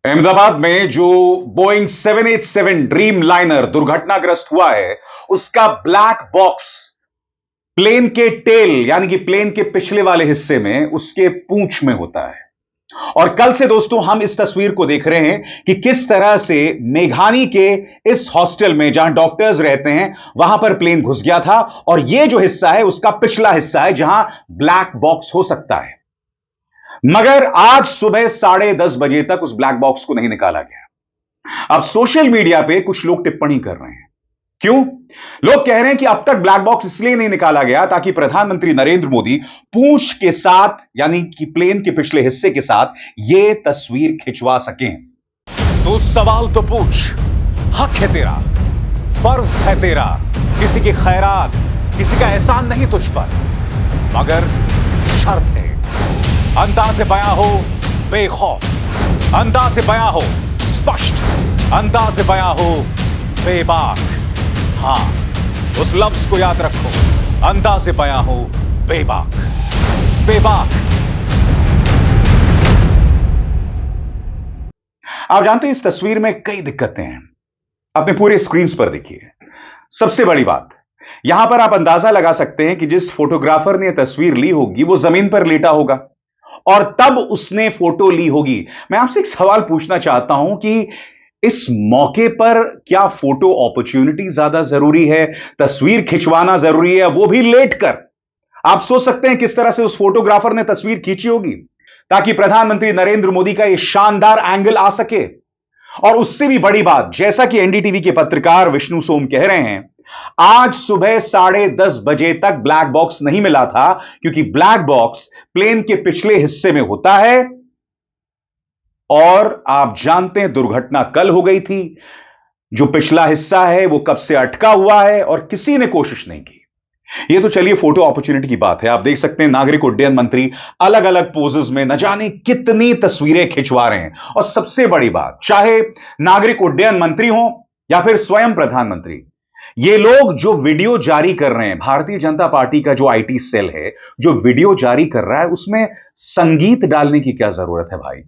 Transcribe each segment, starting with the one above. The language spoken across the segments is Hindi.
अहमदाबाद में जो बोइंग 787 ड्रीम लाइनर दुर्घटनाग्रस्त हुआ है, उसका ब्लैक बॉक्स प्लेन के टेल यानी कि प्लेन के पिछले वाले हिस्से में उसके पूंछ में होता है। और कल से दोस्तों हम इस तस्वीर को देख रहे हैं कि किस तरह से मेघानी के इस हॉस्टल में जहां डॉक्टर्स रहते हैं वहां पर प्लेन घुस गया था और यह जो हिस्सा है उसका पिछला हिस्सा है जहां ब्लैक बॉक्स हो सकता है। मगर आज सुबह 10:30 बजे तक उस ब्लैक बॉक्स को नहीं निकाला गया। अब सोशल मीडिया पे कुछ लोग टिप्पणी कर रहे हैं। क्यों? लोग कह रहे हैं कि अब तक ब्लैक बॉक्स इसलिए नहीं निकाला गया ताकि प्रधानमंत्री नरेंद्र मोदी पूंछ के साथ यानी कि प्लेन के पिछले हिस्से के साथ यह तस्वीर खिंचवा सकें। तो सवाल तो पूछ, हक है तेरा, फर्ज है तेरा, किसी की खैरात, किसी का एहसान नहीं तुझ पर, मगर शर्त है अंदाज़े बयां हो बेखौफ, अंदाज़े बयां हो स्पष्ट, अंदाज़े बयां हो बेबाक। हां, उस लफ्ज को याद रखो, अंदाज़े बयां हो बेबाक। बेबाक। आप जानते हैं इस तस्वीर में कई दिक्कतें हैं। अपने पूरे स्क्रीन पर देखिए। सबसे बड़ी बात, यहां पर आप अंदाजा लगा सकते हैं कि जिस फोटोग्राफर ने यह तस्वीर ली होगी वो जमीन पर लेटा होगा और तब उसने फोटो ली होगी। मैं आपसे एक सवाल पूछना चाहता हूं कि इस मौके पर क्या फोटो अपॉर्चुनिटी ज्यादा जरूरी है, तस्वीर खिंचवाना जरूरी है, वो भी लेटकर? आप सोच सकते हैं किस तरह से उस फोटोग्राफर ने तस्वीर खींची होगी ताकि प्रधानमंत्री नरेंद्र मोदी का यह शानदार एंगल आ सके। और उससे भी बड़ी बात, जैसा कि एनडीटीवी के पत्रकार विष्णु सोम कह रहे हैं, आज सुबह 10:30 बजे तक ब्लैक बॉक्स नहीं मिला था क्योंकि ब्लैक बॉक्स प्लेन के पिछले हिस्से में होता है और आप जानते हैं दुर्घटना कल हो गई थी। जो पिछला हिस्सा है वो कब से अटका हुआ है और किसी ने कोशिश नहीं की। ये तो चलिए फोटो अपॉर्चुनिटी की बात है। आप देख सकते हैं नागरिक उड्डयन मंत्री अलग अलग पोजेस में न जाने कितनी तस्वीरें खिंचवा रहे हैं। और सबसे बड़ी बात, चाहे नागरिक उड्डयन मंत्री हो या फिर स्वयं प्रधानमंत्री, ये लोग जो वीडियो जारी कर रहे हैं, भारतीय जनता पार्टी का जो आईटी सेल है जो वीडियो जारी कर रहा है, उसमें संगीत डालने की क्या जरूरत है भाई?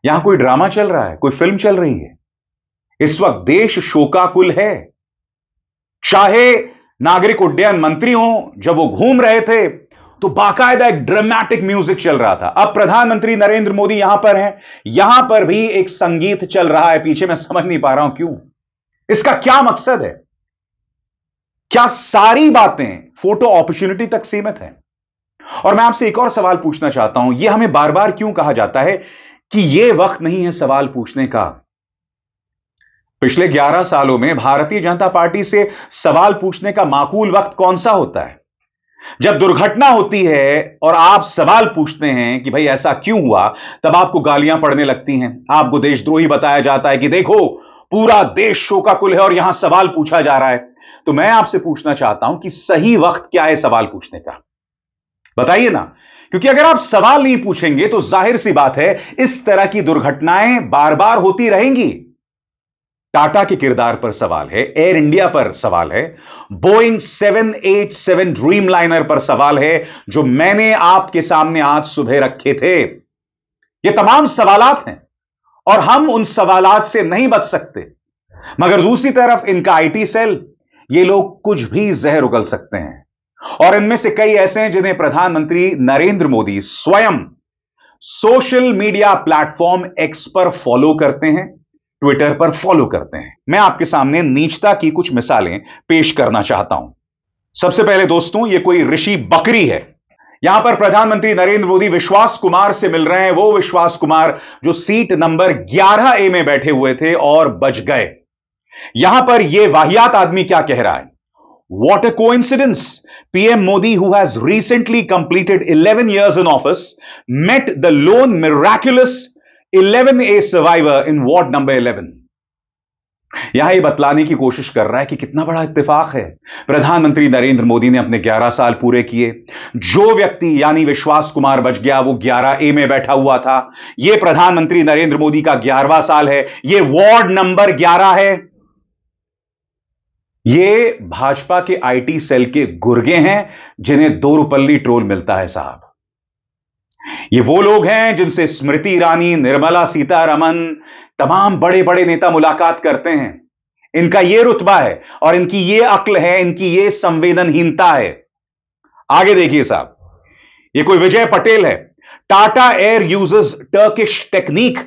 यहां कोई ड्रामा चल रहा है, कोई फिल्म चल रही है। इस वक्त देश शोकाकुल है। चाहे नागरिक उड्डयन मंत्री हो, जब वो घूम रहे थे तो बाकायदा एक ड्रामेटिक म्यूजिक चल रहा था। अब प्रधानमंत्री नरेंद्र मोदी यहां पर हैं, यहां पर भी एक संगीत चल रहा है पीछे। मैं समझ नहीं पा रहा हूं क्यों, इसका क्या मकसद है? क्या सारी बातें फोटो अपॉर्चुनिटी तक सीमित हैं? और मैं आपसे एक और सवाल पूछना चाहता हूं। यह हमें बार बार क्यों कहा जाता है कि यह वक्त नहीं है सवाल पूछने का? पिछले 11 सालों में भारतीय जनता पार्टी से सवाल पूछने का माकूल वक्त कौन सा होता है? जब दुर्घटना होती है और आप सवाल पूछते हैं कि भाई ऐसा क्यों हुआ, तब आपको गालियां पड़ने लगती हैं, आपको देशद्रोही बताया जाता है कि देखो पूरा देश शोकाकुल है और यहां सवाल पूछा जा रहा है। तो मैं आपसे पूछना चाहता हूं कि सही वक्त क्या है सवाल पूछने का? बताइए ना। क्योंकि अगर आप सवाल नहीं पूछेंगे तो जाहिर सी बात है इस तरह की दुर्घटनाएं बार बार होती रहेंगी। टाटा के किरदार पर सवाल है, एयर इंडिया पर सवाल है, बोइंग 787 ड्रीम लाइनर पर सवाल है जो मैंने आपके सामने आज सुबह रखे थे। ये तमाम सवालात हैं और हम उन सवालात से नहीं बच सकते। मगर दूसरी तरफ इनका आईटी सेल, ये लोग कुछ भी जहर उगल सकते हैं। और इनमें से कई ऐसे हैं जिन्हें प्रधानमंत्री नरेंद्र मोदी स्वयं सोशल मीडिया प्लेटफॉर्म एक्स पर फॉलो करते हैं, ट्विटर पर फॉलो करते हैं। मैं आपके सामने नीचता की कुछ मिसालें पेश करना चाहता हूं। सबसे पहले दोस्तों, यह कोई ऋषि बकरी है। यहां पर प्रधानमंत्री नरेंद्र मोदी विश्वास कुमार से मिल रहे हैं, वो विश्वास कुमार जो सीट नंबर 11A में बैठे हुए थे और बच गए। यहां पर यह वाहियात आदमी क्या कह रहा है? What a coincidence! PM Modi, who has recently completed 11 years in office, met the lone miraculous 11A survivor in Ward number 11. यहां यह बतलाने की कोशिश कर रहा है कि कितना बड़ा इत्तेफाक है। प्रधानमंत्री नरेंद्र मोदी ने अपने 11 साल पूरे किए। जो व्यक्ति यानी विश्वास कुमार बच गया वो 11A में बैठा हुआ था। यह प्रधानमंत्री नरेंद्र मोदी का 11वां साल है। यह वार्ड नंबर 11 है। ये भाजपा के आईटी सेल के गुर्गे हैं जिन्हें 2 रुपल्ली ट्रोल मिलता है साहब। ये वो लोग हैं जिनसे स्मृति ईरानी, निर्मला सीतारमण, तमाम बड़े बड़े नेता मुलाकात करते हैं। इनका ये रुतबा है और इनकी ये अक्ल है, इनकी ये संवेदनहीनता है। आगे देखिए साहब, ये कोई विजय पटेल है। Tata air uses Turkish Technic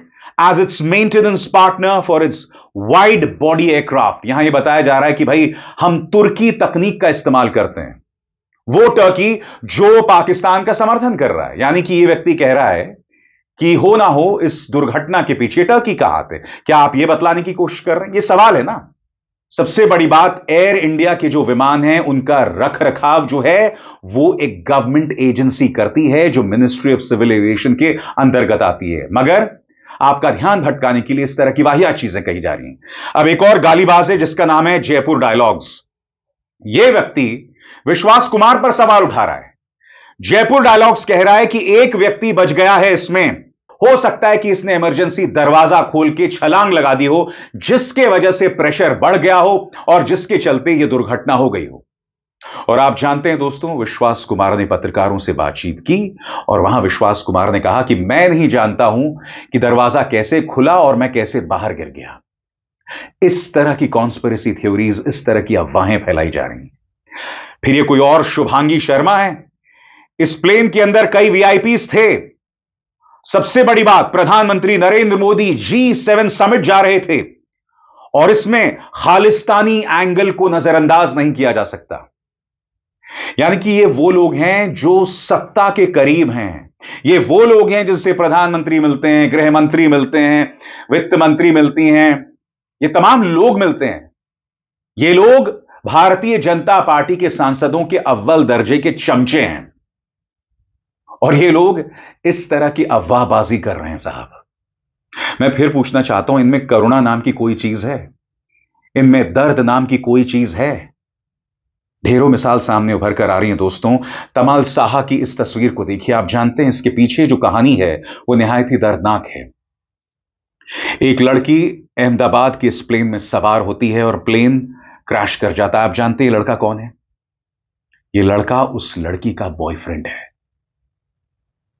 as its maintenance partner for its wide body aircraft. यहां यह बताया जा रहा है कि भाई हम तुर्की तकनीक का इस्तेमाल करते हैं, वो टर्की जो पाकिस्तान का समर्थन कर रहा है। यानी कि यह व्यक्ति कह रहा है कि हो ना हो इस दुर्घटना के पीछे टर्की का हाथ है। क्या आप यह बतलाने की कोशिश कर रहे हैं? यह सवाल है ना। सबसे बड़ी बात, एयर इंडिया के जो विमान हैं उनका रख रखाव जो है वो एक गवर्नमेंट एजेंसी करती है जो मिनिस्ट्री ऑफ सिविल एविएशन के अंतर्गत आती है। मगर आपका ध्यान भटकाने के लिए इस तरह की वाहियात चीजें कही जा रही हैं। अब एक और गालीबाज है जिसका नाम है जयपुर डायलॉग्स। यह व्यक्ति विश्वास कुमार पर सवाल उठा रहा है। जयपुर डायलॉग्स कह रहा है कि एक व्यक्ति बच गया है इसमें, हो सकता है कि इसने इमरजेंसी दरवाजा खोल के छलांग लगा दी हो, जिसके वजह से प्रेशर बढ़ गया हो और जिसके चलते यह दुर्घटना हो गई हो। और आप जानते हैं दोस्तों, विश्वास कुमार ने पत्रकारों से बातचीत की और वहां विश्वास कुमार ने कहा कि मैं नहीं जानता हूं कि दरवाजा कैसे खुला और मैं कैसे बाहर गिर गया। इस तरह की कॉन्स्पिरेसी थ्योरीज, इस तरह की अफवाहें फैलाई जा रही हैं। फिर ये कोई और शुभांगी शर्मा है। इस प्लेन के अंदर कई वीआईपीज थे। सबसे बड़ी बात, प्रधानमंत्री नरेंद्र मोदी G7 समिट जा रहे थे और इसमें खालिस्तानी एंगल को नजरअंदाज नहीं किया जा सकता। यानी कि ये वो लोग हैं जो सत्ता के करीब हैं। ये वो लोग हैं जिनसे प्रधानमंत्री मिलते हैं, गृह मंत्री मिलते हैं, वित्त मंत्री मिलती हैं, ये तमाम लोग मिलते हैं। ये लोग भारतीय जनता पार्टी के सांसदों के अव्वल दर्जे के चमचे हैं और ये लोग इस तरह की अफवाहबाजी कर रहे हैं। साहब, मैं फिर पूछना चाहता हूं, इनमें करुणा नाम की कोई चीज है? इनमें दर्द नाम की कोई चीज है? ढेरों मिसाल सामने उभर कर आ रही हैं दोस्तों। तमाल साहा की इस तस्वीर को देखिए। आप जानते हैं इसके पीछे जो कहानी है वो निहायत ही दर्दनाक है। एक लड़की अहमदाबाद के इस प्लेन में सवार होती है और प्लेन क्रैश कर जाता है। आप जानते हैं लड़का कौन है? यह लड़का उस लड़की का बॉयफ्रेंड है।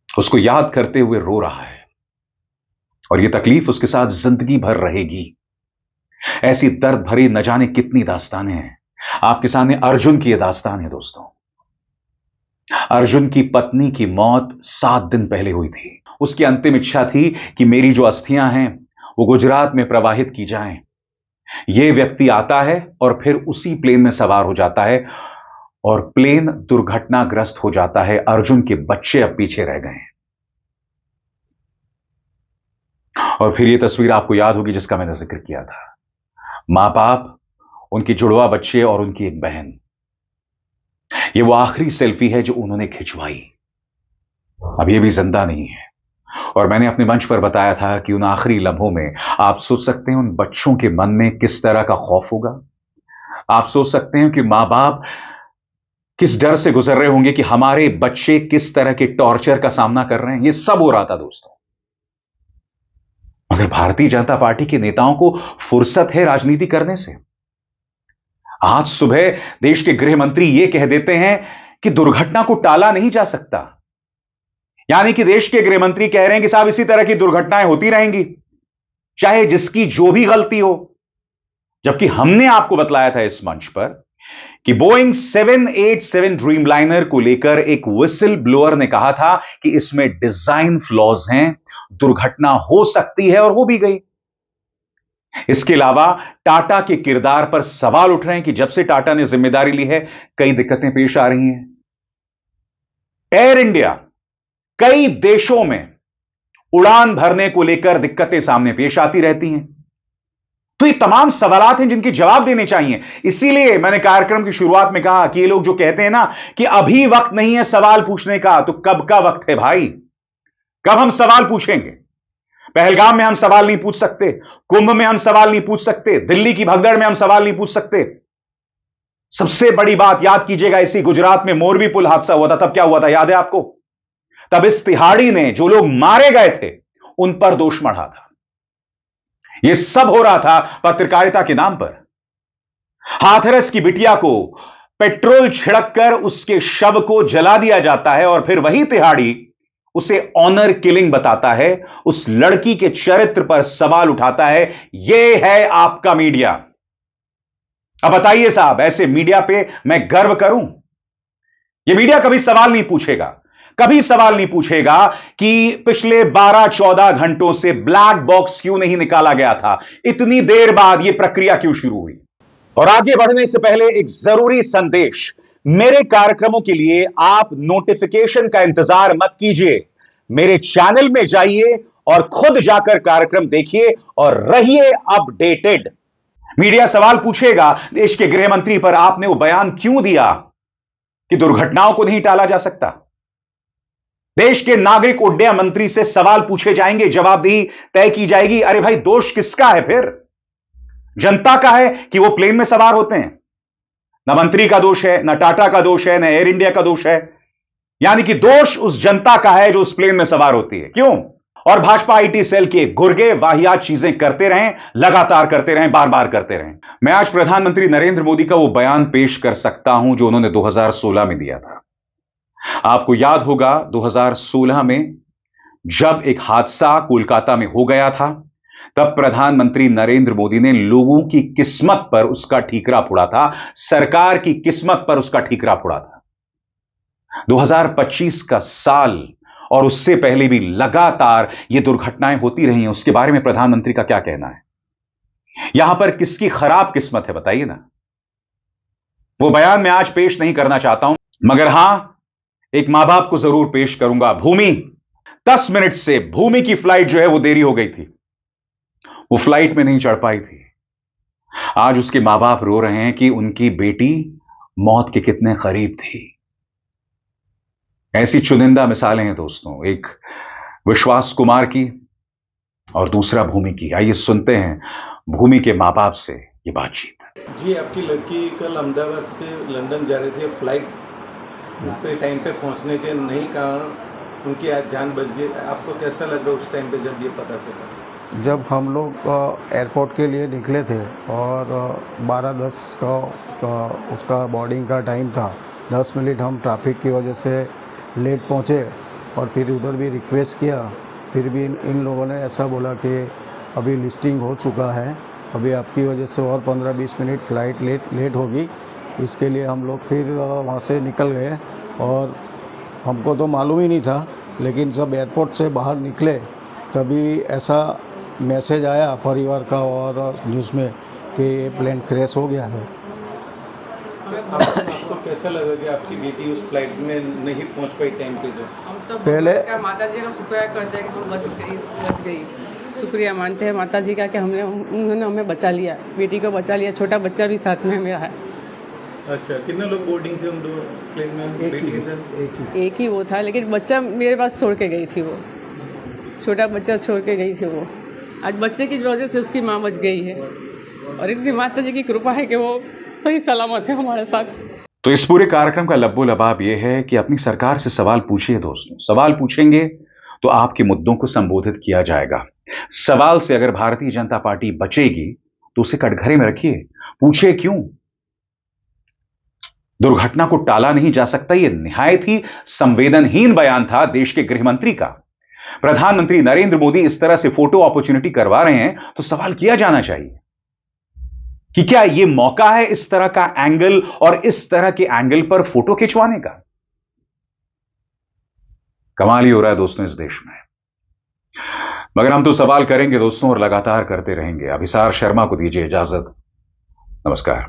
उसको याद करते हुए रो रहा है और यह तकलीफ उसके साथ जिंदगी भर रहेगी। ऐसी दर्द भरी न जाने कितनी दास्तानें हैं। आपके सामने अर्जुन की यह दास्तान है दोस्तों। अर्जुन की पत्नी की मौत 7 दिन पहले हुई थी। उसकी अंतिम इच्छा थी कि मेरी जो अस्थियां हैं वो गुजरात में प्रवाहित की जाएं। यह व्यक्ति आता है और फिर उसी प्लेन में सवार हो जाता है और प्लेन दुर्घटनाग्रस्त हो जाता है। अर्जुन के बच्चे अब पीछे रह गए हैं। और फिर यह तस्वीर आपको याद होगी जिसका मैंने जिक्र किया था। मां बाप, उनके जुड़वा बच्चे और उनकी एक बहन। यह वो आखिरी सेल्फी है जो उन्होंने खिंचवाई। अब यह भी जिंदा नहीं है। और मैंने अपने मंच पर बताया था कि उन आखिरी लम्हों में आप सोच सकते हैं उन बच्चों के मन में किस तरह का खौफ होगा। आप सोच सकते हैं कि मां बाप किस डर से गुजर रहे होंगे कि हमारे बच्चे किस तरह के टॉर्चर का सामना कर रहे हैं। यह सब हो रहा था दोस्तों। मगर भारतीय जनता पार्टी के नेताओं को फुर्सत है राजनीति करने से। आज सुबह देश के गृह मंत्री यह कह देते हैं कि दुर्घटना को टाला नहीं जा सकता। यानी कि देश के गृह मंत्री कह रहे हैं कि साहब इसी तरह की दुर्घटनाएं होती रहेंगी, चाहे जिसकी जो भी गलती हो। जबकि हमने आपको बतलाया था इस मंच पर कि बोइंग 787 ड्रीमलाइनर को लेकर एक विसल ब्लोअर ने कहा था कि इसमें डिजाइन फ्लॉज हैं, दुर्घटना हो सकती है और हो भी गई। इसके अलावा टाटा के किरदार पर सवाल उठ रहे हैं कि जब से टाटा ने जिम्मेदारी ली है कई दिक्कतें पेश आ रही हैं। एयर इंडिया कई देशों में उड़ान भरने को लेकर दिक्कतें सामने पेश आती रहती हैं। तो ये तमाम सवालात हैं जिनके जवाब देने चाहिए। इसीलिए मैंने कार्यक्रम की शुरुआत में कहा कि ये लोग जो कहते हैं ना कि अभी वक्त नहीं है सवाल पूछने का, तो कब का वक्त है भाई? कब हम सवाल पूछेंगे? पहलगाम में हम सवाल नहीं पूछ सकते, कुंभ में हम सवाल नहीं पूछ सकते, दिल्ली की भगदड़ में हम सवाल नहीं पूछ सकते। सबसे बड़ी बात याद कीजिएगा, इसी गुजरात में मोरबी पुल हादसा हुआ था, तब क्या हुआ था याद है आपको? तब इस तिहाड़ी ने जो लोग मारे गए थे उन पर दोष मढ़ा था। यह सब हो रहा था पत्रकारिता के नाम पर। हाथरस की बिटिया को पेट्रोल छिड़क कर उसके शव को जला दिया जाता है और फिर वही तिहाड़ी उसे ऑनर किलिंग बताता है, उस लड़की के चरित्र पर सवाल उठाता है। यह है आपका मीडिया। अब बताइए साहब, ऐसे मीडिया पे मैं गर्व करूं? यह मीडिया कभी सवाल नहीं पूछेगा, कभी सवाल नहीं पूछेगा कि पिछले 12-14 घंटों से ब्लैक बॉक्स क्यों नहीं निकाला गया था, इतनी देर बाद यह प्रक्रिया क्यों शुरू हुई। और आगे बढ़ने से पहले एक जरूरी संदेश, मेरे कार्यक्रमों के लिए आप नोटिफिकेशन का इंतजार मत कीजिए, मेरे चैनल में जाइए और खुद जाकर कार्यक्रम देखिए और रहिए अपडेटेड। मीडिया सवाल पूछेगा, देश के गृह मंत्री पर आपने वो बयान क्यों दिया कि दुर्घटनाओं को नहीं टाला जा सकता। देश के नागरिक उड्डयन मंत्री से सवाल पूछे जाएंगे, जवाबदेही तय की जाएगी। अरे भाई, दोष किसका है फिर? जनता का है कि वो प्लेन में सवार होते हैं? ना मंत्री का दोष है, ना टाटा का दोष है, ना एयर इंडिया का दोष है। यानी कि दोष उस जनता का है जो उस प्लेन में सवार होती है। क्यों? और भाजपा आईटी सेल के गुर्गे वाहियात चीजें करते रहें, लगातार करते रहें, बार बार करते रहें। मैं आज प्रधानमंत्री नरेंद्र मोदी का वो बयान पेश कर सकता हूं जो उन्होंने 2016 में दिया था। आपको याद होगा 2016 में जब एक हादसा कोलकाता में हो गया था, तब प्रधानमंत्री नरेंद्र मोदी ने लोगों की किस्मत पर उसका ठीकरा फोड़ा था, सरकार की किस्मत पर उसका ठीकरा फोड़ा था। 2025 का साल और उससे पहले भी लगातार ये दुर्घटनाएं होती रही हैं। उसके बारे में प्रधानमंत्री का क्या कहना है? यहां पर किसकी खराब किस्मत है, बताइए ना। वो बयान मैं आज पेश नहीं करना चाहता हूं, मगर हां, एक मां बाप को जरूर पेश करूंगा। भूमि, 10 मिनट से भूमि की फ्लाइट जो है वो देरी हो गई थी, वो फ्लाइट में नहीं चढ़ पाई थी। आज उसके मां बाप रो रहे हैं कि उनकी बेटी मौत के कितने करीब थी। ऐसी चुनिंदा मिसालें हैं दोस्तों, एक विश्वास कुमार की और दूसरा भूमि की। आइए सुनते हैं भूमि के मां बाप से ये बातचीत। जी, आपकी लड़की कल अहमदाबाद से लंदन जा रही थी, फ्लाइट पे टाइम पे पहुंचने के नहीं कारण उनकी आज जान बच गई। आपको कैसा लग रहा उस टाइम पे जब ये पता चला? जब हम लोग एयरपोर्ट के लिए निकले थे और 12:10 का उसका बोर्डिंग का टाइम था, 10 मिनट हम ट्रैफिक की वजह से लेट पहुँचे और फिर उधर भी रिक्वेस्ट किया, फिर भी इन लोगों ने ऐसा बोला कि अभी लिस्टिंग हो चुका है, अभी आपकी वजह से और 15-20 मिनट फ़्लाइट लेट होगी। इसके लिए हम लोग फिर वहाँ से निकल गए और हमको तो मालूम ही नहीं था, लेकिन जब एयरपोर्ट से बाहर निकले तभी ऐसा मैसेज आया परिवार का और न्यूज़ में कि ये प्लेन क्रैश हो गया है। आपको कैसा लगा कि आपकी बेटी उस फ्लाइट में नहीं पहुंच पाई टाइम पे? जो हम तो पहले माता जी का शुक्रिया करते हैं कि तुम बच गई। शुक्रिया मानते हैं माता जी का कि उन्होंने हमें बचा लिया, बेटी को बचा लिया। छोटा बच्चा भी साथ में मेरा है। अच्छा, कितने लोग बोर्डिंग थे उन दो प्लेन में? बेटी के साथ एक ही वो था, लेकिन बच्चा मेरे पास छोड़ के गई थी। वो छोटा बच्चा छोड़ के गई थी। वो आज बच्चे की वजह से उसकी माँ बच गई है और इतनी माता जी की कृपा है कि वो सही सलामत है हमारे साथ। तो इस पूरे कार्यक्रम का लब्बो लबाब यह है कि अपनी सरकार से सवाल पूछिए दोस्तों। सवाल पूछेंगे तो आपके मुद्दों को संबोधित किया जाएगा। सवाल से अगर भारतीय जनता पार्टी बचेगी तो उसे कटघरे में रखिए, पूछिए क्यों। दुर्घटना को टाला नहीं जा सकता, यह निहायत ही संवेदनहीन बयान था देश के गृह मंत्री का। प्रधानमंत्री नरेंद्र मोदी इस तरह से फोटो अपॉर्चुनिटी करवा रहे हैं तो सवाल किया जाना चाहिए कि क्या यह मौका है इस तरह का एंगल और इस तरह के एंगल पर फोटो खिंचवाने का। कमाल ही हो रहा है दोस्तों इस देश में। मगर हम तो सवाल करेंगे दोस्तों और लगातार करते रहेंगे। अभिसार शर्मा को दीजिए इजाजत। नमस्कार।